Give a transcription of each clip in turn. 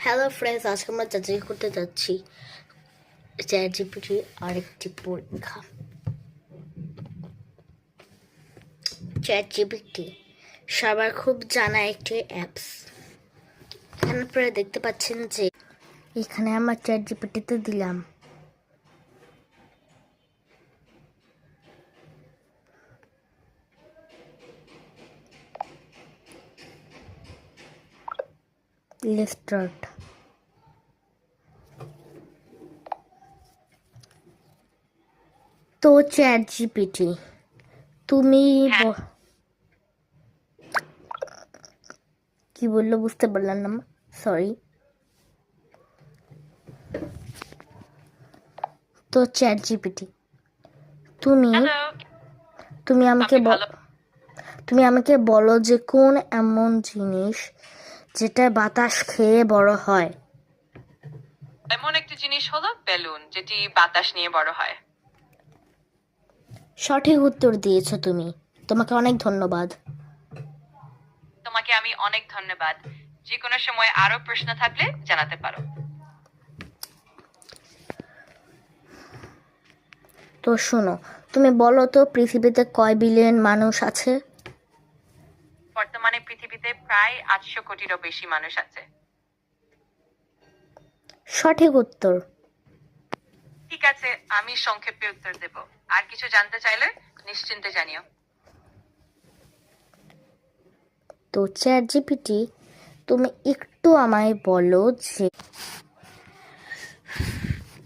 Hello friends, আজকে আমরা যাচাই করতে যাচ্ছি চ্যাট জিপিটি আরেকটি পরীক্ষা। চ্যাট জিপিটি সবার খুব জানা একটি অ্যাপস। এখানে আপনারা দেখতে পাচ্ছেন যে এখানে আমার চ্যাট জিপিটিতে দিলাম স্টার্ট। তো চ্যাট জিপিটি তুমি কি বললো বুঝতে পারলাম না, সরি। তো চ্যাট জিপিটি তুমি তুমি আমাকে তুমি আমাকে বলো যে কোন এমন জিনিস যেটা বাতাস খেয়ে বড় হয়। এমন একটি জিনিস হলো বেলুন, যেটি বাতাস নিয়ে বড় হয়। সঠিক উত্তর দিয়েছো তুমি, তোমাকে অনেক ধন্যবাদ। তোমাকে আমি অনেক ধন্যবাদ। যে কোনো সময় আরো প্রশ্ন থাকলে জানাতে পারো। তো শোনো, তুমি বলো তো পৃথিবীতে কয় বিলিয়ন মানুষ আছে? বর্তমানে পৃথিবীতে প্রায় 800 কোটিরও বেশি মানুষ আছে। সঠিক উত্তর। ঠিক আছে, আমি সংক্ষেপে উত্তর দেব। আর কিছু জানতে চাইলে নিশ্চিন্তে জানিও। তো চ্যাট জিপিটি তুমি একটু আমায় বলো যে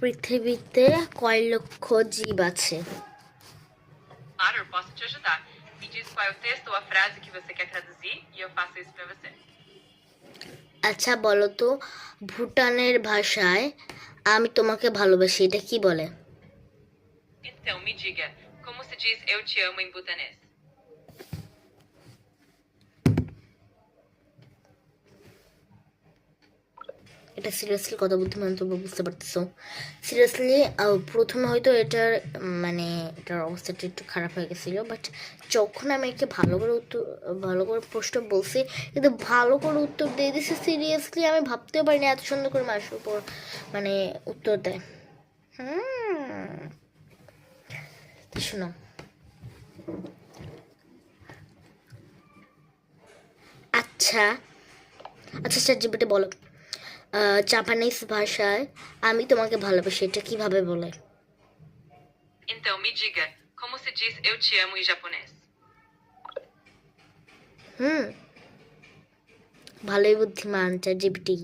পৃথিবীতে কয় লক্ষ জীব আছে? Claro, eu posso te ajudar. Me diz qual é o texto ou a frase que você quer traduzir e eu faço isso pra você. আচ্ছা বলো তো, ভুটানের ভাষায় আমি তোমাকে ভালোবাসি এটা কি বলে? Então, me diga, como se diz eu te amo em butanês? এটা সিরিয়াসলি কথা বলতে মানে তোমরা বুঝতে পারতেছো। সিরিয়াসলি প্রথমে হয়তো এটার অবস্থাটা একটু খারাপ হয়ে গেছিলো, বাট যখন আমি একে ভালো করে প্রশ্ন বলছি, কিন্তু ভালো করে উত্তর দিয়ে দিছে। সিরিয়াসলি আমি ভাবতেও পারিনি এত সুন্দর করে মানুষের উপর উত্তর দেয়। শোনো, আচ্ছা আচ্ছা চ্যাট জিপিটি বলো, জাপানিজ ভাষায় আমি তোমাকে ভালোবাসি এটা কিভাবে বলে? Então, me diga, como se diz eu te amo em japonês? ভালোই বুদ্ধিমান চ্যাট জিপিটি।